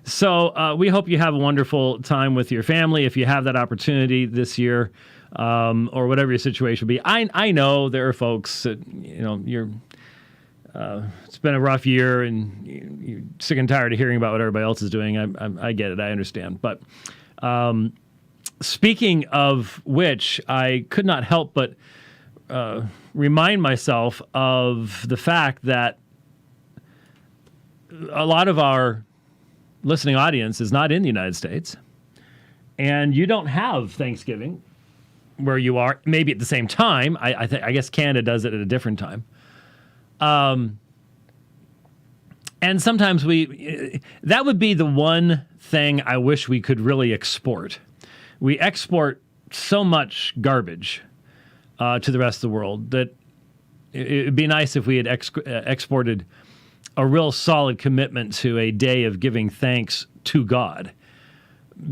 So we hope you have a wonderful time with your family if you have that opportunity this year, or whatever your situation will be. I know there are folks that, you're it's been a rough year and you're sick and tired of hearing about what everybody else is doing. I get it. I understand. But speaking of which, I could not help but remind myself of the fact that a lot of our listening audience is not in the United States, and you don't have Thanksgiving where you are, maybe at the same time. I guess Canada does it at a different time. And sometimes that would be the one thing I wish we could really export. We export so much garbage to the rest of the world that it would be nice if we had exported a real solid commitment to a day of giving thanks to God.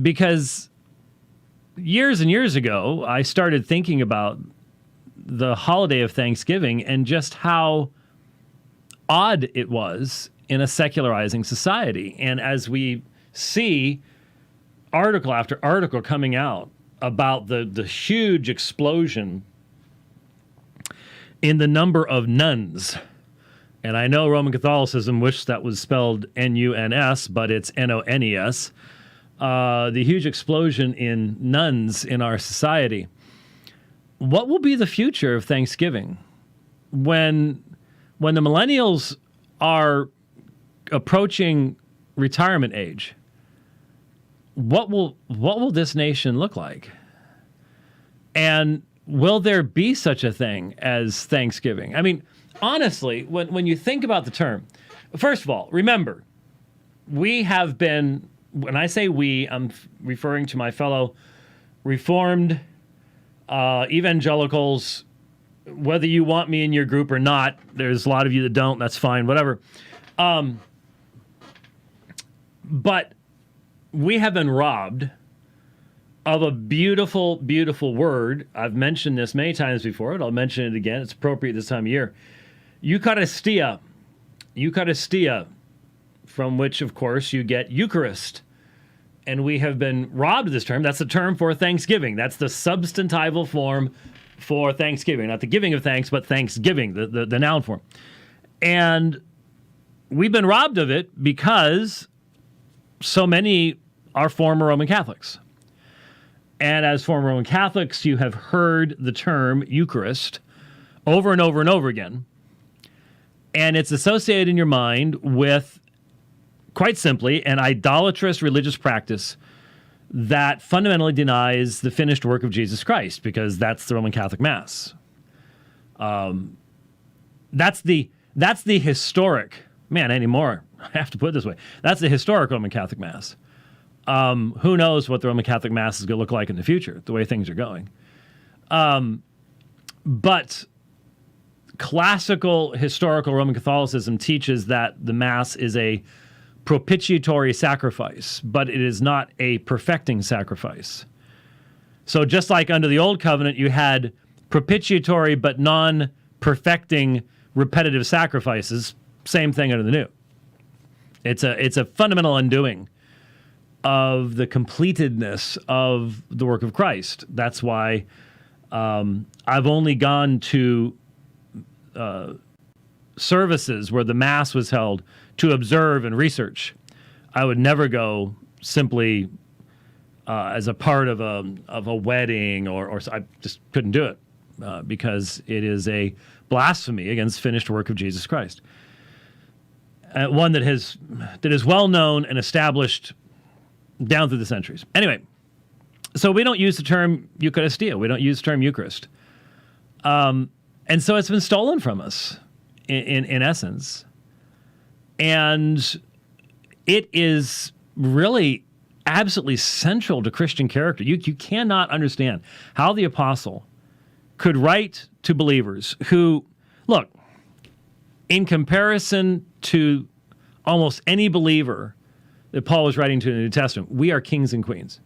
Because years and years ago, I started thinking about the holiday of Thanksgiving and just how odd it was in a secularizing society. And as we see article after article coming out about the huge explosion in the number of nuns, and I know Roman Catholicism wished that was spelled N-U-N-S, but it's N-O-N-E-S, the huge explosion in nuns in our society. What will be the future of Thanksgiving when the millennials are approaching retirement age? What will this nation look like? And will there be such a thing as Thanksgiving? I mean, honestly, when you think about the term, first of all, remember, we have been, when I say we, I'm referring to my fellow Reformed evangelicals. Whether you want me in your group or not, there's a lot of you that don't, that's fine, whatever. But we have been robbed of a beautiful, beautiful word. I've mentioned this many times before, and I'll mention it again. It's appropriate this time of year. Eucharistia, from which, of course, you get Eucharist. And we have been robbed of this term. That's the term for Thanksgiving. That's the substantival form for Thanksgiving. Not the giving of thanks, but Thanksgiving, the noun form. And we've been robbed of it because so many are former Roman Catholics. And as former Roman Catholics, you have heard the term Eucharist over and over and over again. And it's associated in your mind with, quite simply, an idolatrous religious practice that fundamentally denies the finished work of Jesus Christ, because that's the Roman Catholic Mass. That's the historic, anymore, I have to put it this way, that's the historic Roman Catholic Mass. Who knows what the Roman Catholic Mass is going to look like in the future, the way things are going. But classical historical Roman Catholicism teaches that the Mass is a propitiatory sacrifice, but it is not a perfecting sacrifice. So just like under the Old Covenant, you had propitiatory but non-perfecting repetitive sacrifices, same thing under the New. It's a fundamental undoing of the completedness of the work of Christ. That's why I've only gone to services where the Mass was held to observe and research. I would never go simply as a part of a wedding, or I just couldn't do it because it is a blasphemy against finished work of Jesus Christ. One that is well known and established down through the centuries. Anyway, so we don't use the term Eucharistia. We don't use the term Eucharist. And so it's been stolen from us in essence. And it is really absolutely central to Christian character. You cannot understand how the apostle could write to believers who, look, in comparison to almost any believer that Paul was writing to in the New Testament, we are kings and queens.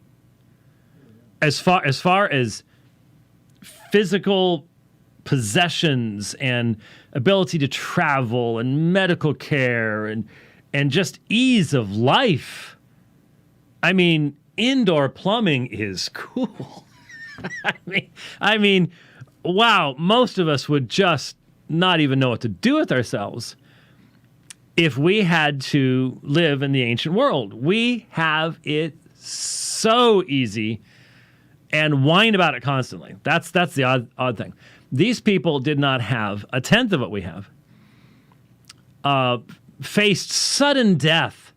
As far as physical possessions and ability to travel and medical care and and just ease of life. I mean, indoor plumbing is cool. I mean, wow, most of us would just not even know what to do with ourselves if we had to live in the ancient world. We have it so easy and whine about it constantly. That's the odd thing. These people did not have a tenth of what we have. Faced sudden death.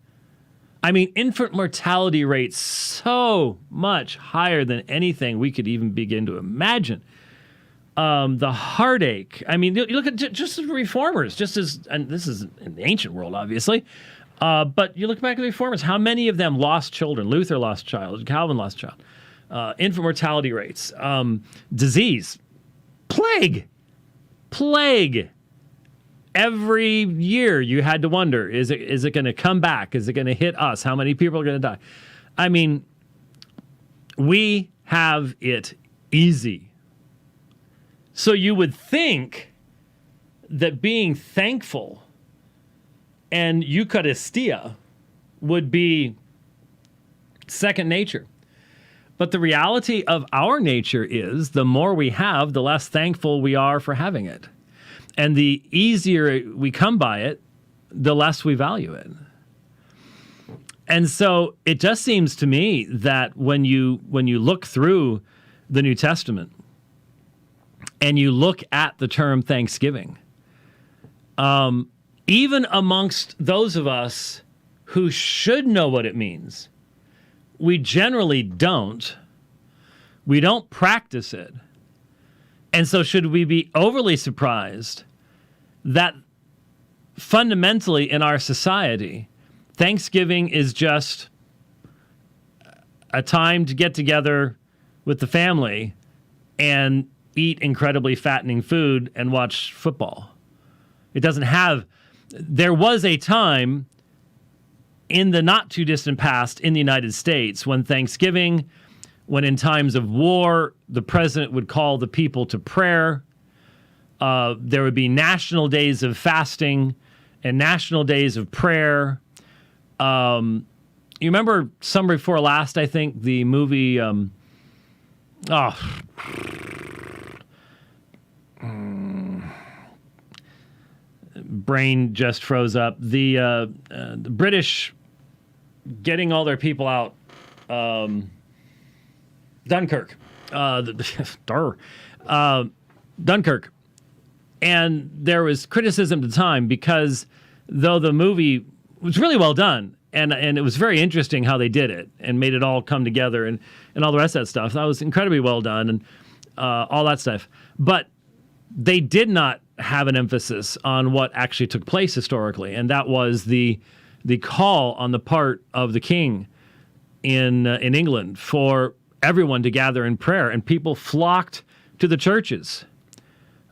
I mean, infant mortality rates so much higher than anything we could even begin to imagine. The heartache. I mean, you look at just the reformers, and this is in the ancient world, obviously, but you look back at the reformers, how many of them lost children? Luther lost a child, Calvin lost a child. Infant mortality rates, disease, plague. Every year you had to wonder, is it going to come back? Is it going to hit us? How many people are going to die? I mean, we have it easy. So you would think that being thankful and Eucharistia would be second nature. But the reality of our nature is the more we have, the less thankful we are for having it. And the easier we come by it, the less we value it. And so it just seems to me that when you look through the New Testament and you look at the term Thanksgiving, even amongst those of us who should know what it means, we generally don't. We don't practice it. And so should we be overly surprised that fundamentally in our society, Thanksgiving is just a time to get together with the family and eat incredibly fattening food and watch football? It doesn't have... There was a time in the not too distant past in the United States when Thanksgiving, when in times of war, the president would call the people to prayer. There would be national days of fasting and national days of prayer. You remember Summer Before Last, I think, the movie... brain just froze up. The British getting all their people out. Dunkirk. Dunkirk. And there was criticism at the time because though the movie was really well done, and it was very interesting how they did it and made it all come together and all the rest of that stuff. That was incredibly well done and all that stuff. But they did not have an emphasis on what actually took place historically, and that was the call on the part of the king in England for everyone to gather in prayer, and people flocked to the churches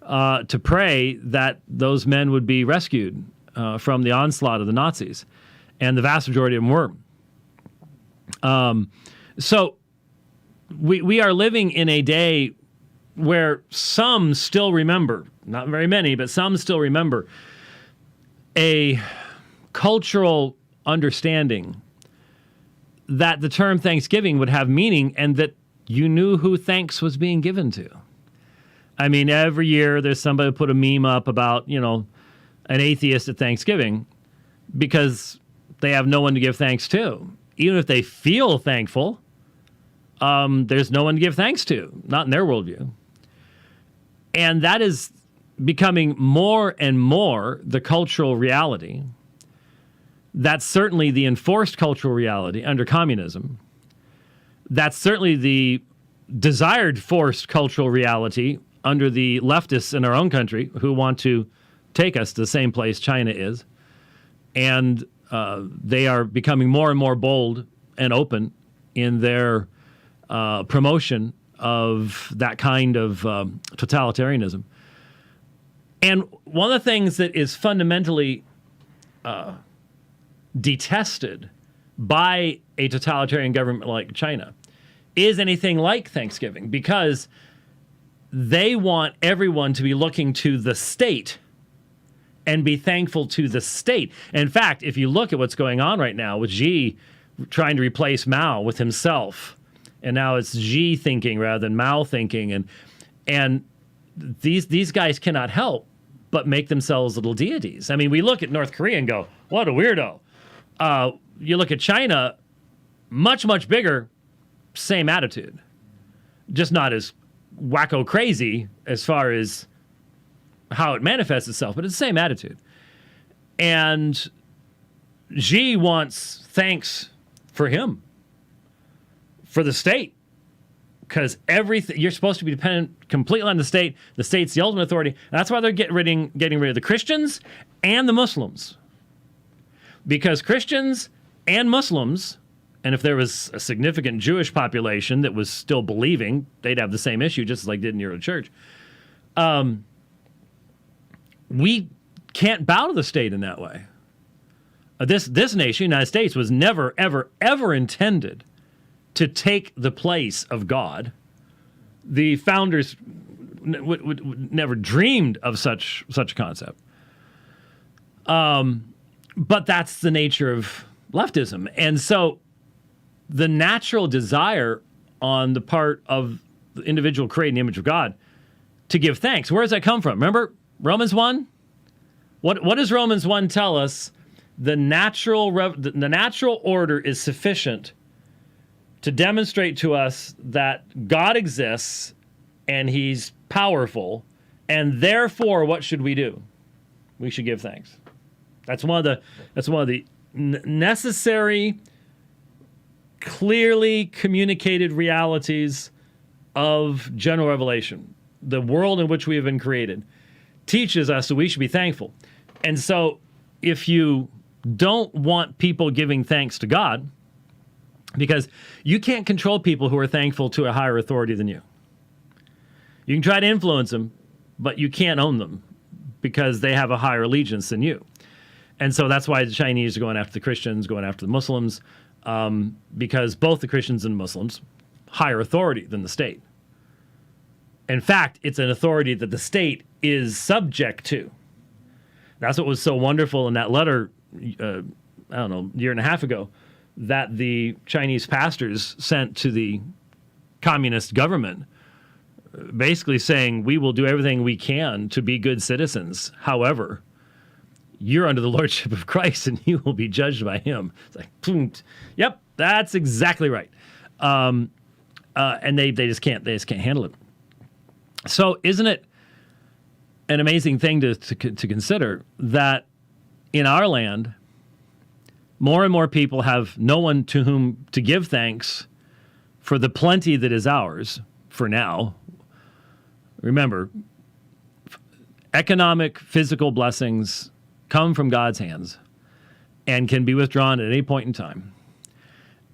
to pray that those men would be rescued from the onslaught of the Nazis, and the vast majority of them were. So we are living in a day where some still remember, not very many, but some still remember a cultural understanding that the term Thanksgiving would have meaning and that you knew who thanks was being given to. I mean, every year there's somebody who put a meme up about, an atheist at Thanksgiving because they have no one to give thanks to. Even if they feel thankful, there's no one to give thanks to, not in their worldview. And that is becoming more and more the cultural reality. That's certainly the enforced cultural reality under communism. That's certainly the desired forced cultural reality under the leftists in our own country who want to take us to the same place China is. And they are becoming more and more bold and open in their promotion of that kind of totalitarianism. And one of the things that is fundamentally detested by a totalitarian government like China is anything like Thanksgiving, because they want everyone to be looking to the state and be thankful to the state. In fact, if you look at what's going on right now with Xi trying to replace Mao with himself, and now it's Xi thinking rather than Mao thinking, and these guys cannot help but make themselves little deities. I mean, we look at North Korea and go, what a weirdo. You look at China, much, much bigger, same attitude. Just not as wacko crazy as far as how it manifests itself, but it's the same attitude. And Xi wants thanks for him, for the state, because everything you're supposed to be dependent completely on the state. The state's the ultimate authority. And that's why they're getting rid of the Christians and the Muslims, because Christians and Muslims, and if there was a significant Jewish population that was still believing, they'd have the same issue, just like did in your own church. We can't bow to the state in that way. This nation, United States, was never, ever, ever intended to take the place of God. The founders would never dreamed of such a concept. But that's the nature of leftism. And so the natural desire on the part of the individual created in the image of God to give thanks, where does that come from? Remember Romans 1? What does Romans 1 tell us? The natural order is sufficient to demonstrate to us that God exists and he's powerful, and therefore what should we do? We should give thanks. That's one of the necessary, clearly communicated realities of general revelation. The world in which we have been created teaches us that we should be thankful. And so if you don't want people giving thanks to God, because you can't control people who are thankful to a higher authority than you. You can try to influence them, but you can't own them because they have a higher allegiance than you. And so that's why the Chinese are going after the Christians, going after the Muslims, because both the Christians and Muslims higher authority than the state. In fact, it's an authority that the state is subject to. That's what was so wonderful in that letter, a year and a half ago, that the Chinese pastors sent to the communist government, basically saying, we will do everything we can to be good citizens. However, you're under the lordship of Christ and you will be judged by him. It's like, yep, that's exactly right. And they just can't handle it. So isn't it an amazing thing to consider that in our land, more and more people have no one to whom to give thanks for the plenty that is ours for now. Remember, economic, physical blessings come from God's hands and can be withdrawn at any point in time.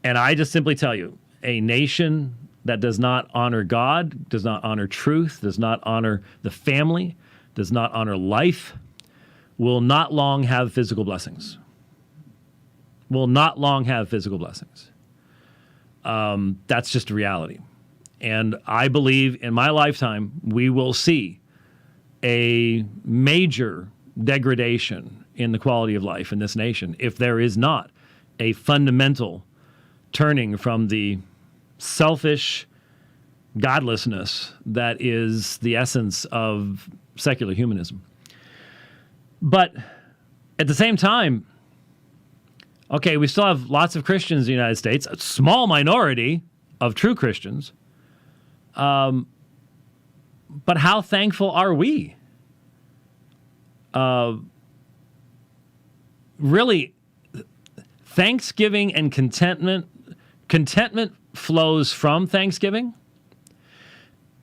And I just simply tell you, a nation that does not honor God, does not honor truth, does not honor the family, does not honor life, will not long have physical blessings. Will not long have physical blessings. That's just a reality. And I believe in my lifetime, we will see a major degradation in the quality of life in this nation if there is not a fundamental turning from the selfish godlessness that is the essence of secular humanism. But at the same time, okay, we still have lots of Christians in the United States, a small minority of true Christians. But how thankful are we? Really, thanksgiving and contentment flows from thanksgiving.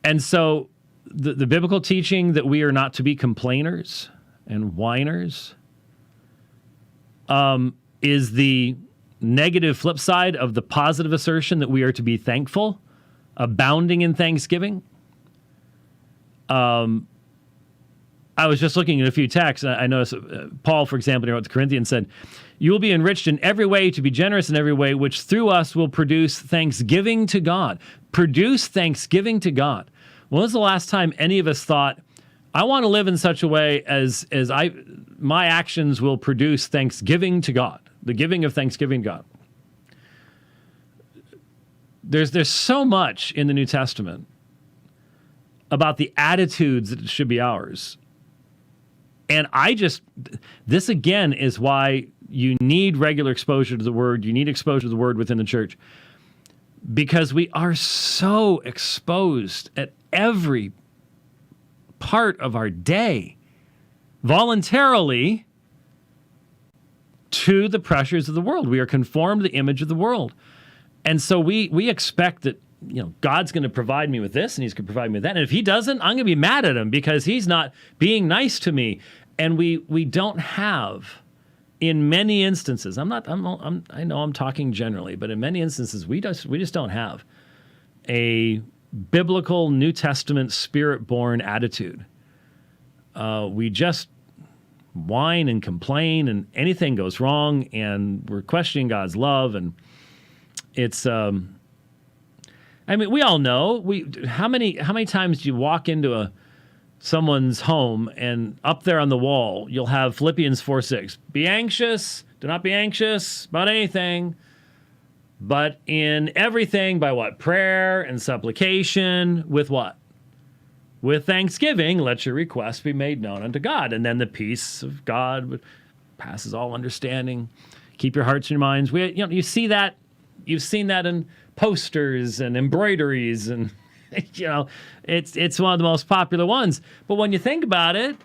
And so the biblical teaching that we are not to be complainers and whiners is the negative flip side of the positive assertion that we are to be thankful, abounding in thanksgiving. I was just looking at a few texts. I noticed Paul, for example, he wrote to Corinthians, said, "You will be enriched in every way to be generous in every way, which through us will produce thanksgiving to God." Produce thanksgiving to God. When was the last time any of us thought, I want to live in such a way as my actions will produce thanksgiving to God, the giving of thanksgiving to God. There's so much in the New Testament about the attitudes that should be ours. And this again is why you need regular exposure to the Word. You need exposure to the Word within the church. Because we are so exposed at every part of our day, voluntarily, to the pressures of the world. We are conformed to the image of the world. And so we expect that, God's going to provide me with this and he's going to provide me with that. And if he doesn't, I'm going to be mad at him because he's not being nice to me. And we don't have, in many instances, I know I'm talking generally, but in many instances, we just don't have a biblical New Testament spirit-born attitude. We just whine and complain and anything goes wrong and we're questioning God's love. And it's, we all know, how many times do you walk into someone's home and up there on the wall, you'll have Philippians 4:6. Be anxious, do not be anxious about anything, but in everything by what? Prayer and supplication with what? With thanksgiving, let your requests be made known unto God. And then the peace of God passes all understanding. Keep your hearts and your minds. You see that, you've seen that in posters and embroideries and it's one of the most popular ones. But when you think about it,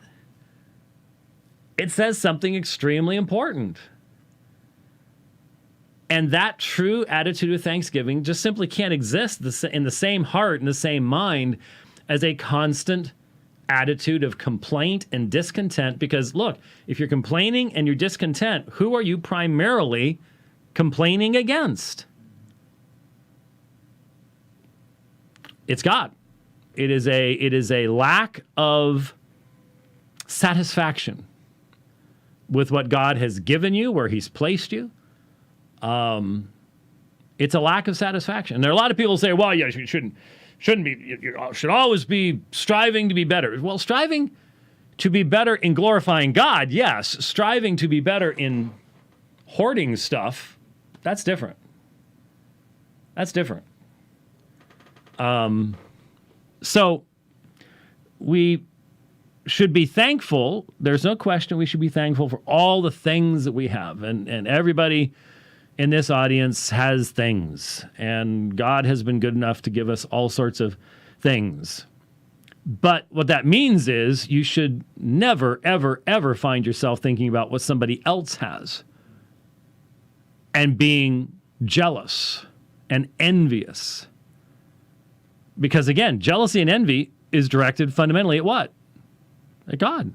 it says something extremely important. And that true attitude of thanksgiving just simply can't exist in the same heart and the same mind as a constant attitude of complaint and discontent. Because look, if you're complaining and you're discontent, who are you primarily complaining against? It's God. It is a lack of satisfaction with what God has given you, where he's placed you. It's a lack of satisfaction. And there are a lot of people who say, well, yeah, you shouldn't be, you should always be striving to be better. Well, striving to be better in glorifying God, yes. Striving to be better in hoarding stuff, that's different. That's different. So we should be thankful. There's no question we should be thankful for all the things that we have. And everybody in this audience has things. And God has been good enough to give us all sorts of things. But what that means is you should never, ever, ever find yourself thinking about what somebody else has and being jealous and envious. Because again, jealousy and envy is directed fundamentally at what? At God.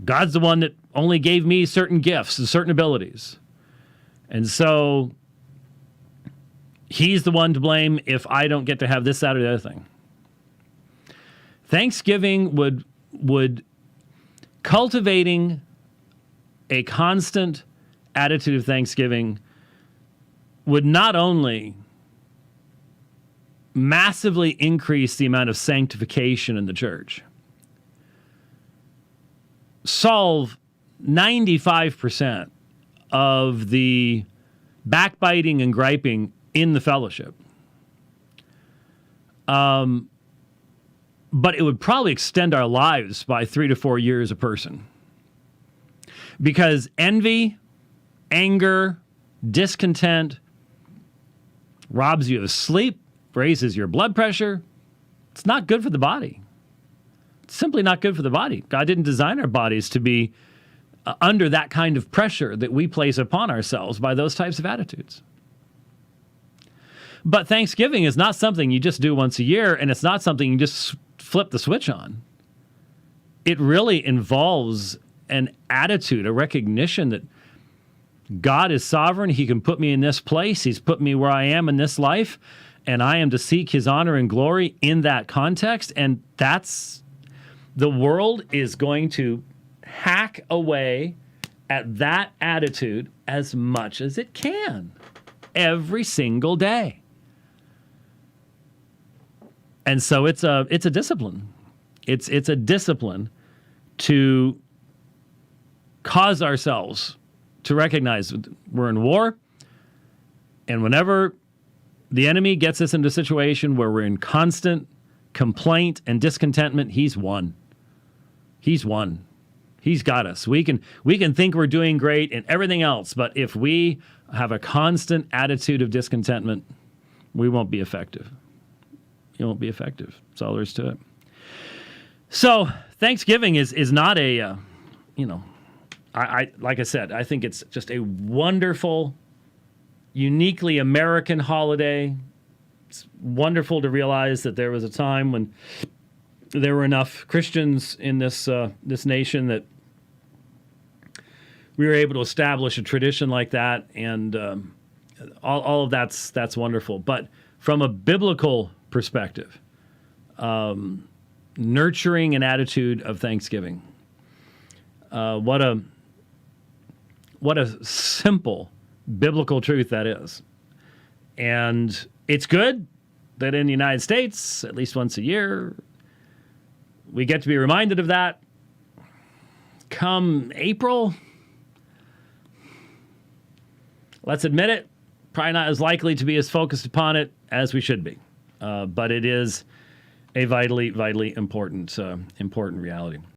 God's the one that only gave me certain gifts and certain abilities. And so he's the one to blame if I don't get to have this, that, or the other thing. Thanksgiving would cultivating a constant attitude of thanksgiving would not only massively increase the amount of sanctification in the church, solve 95% of the backbiting and griping in the fellowship. But it would probably extend our lives by 3 to 4 years a person. Because envy, anger, discontent robs you of sleep, raises your blood pressure. It's not good for the body. It's simply not good for the body. God didn't design our bodies to be under that kind of pressure that we place upon ourselves by those types of attitudes. But Thanksgiving is not something you just do once a year, and it's not something you just flip the switch on. It really involves an attitude, a recognition that God is sovereign. He can put me in this place. He's put me where I am in this life, and I am to seek his honor and glory in that context. And the world is going to hack away at that attitude as much as it can every single day. And so it's a discipline. It's a discipline to cause ourselves to recognize we're in war, and whenever the enemy gets us into a situation where we're in constant complaint and discontentment, he's won. He's won. He's got us. We can think we're doing great and everything else, but if we have a constant attitude of discontentment, we won't be effective. You won't be effective. That's all there is to it. So Thanksgiving is not a, I like I said, I think it's just a wonderful, uniquely American holiday. It's wonderful to realize that there was a time when there were enough Christians in this nation that we were able to establish a tradition like that, and all of that's wonderful. But from a biblical perspective, nurturing an attitude of thanksgiving, what a simple biblical truth that is. And it's good that in the United States, at least once a year, we get to be reminded of that. Come April, let's admit it, probably not as likely to be as focused upon it as we should be. But it is a vitally important reality.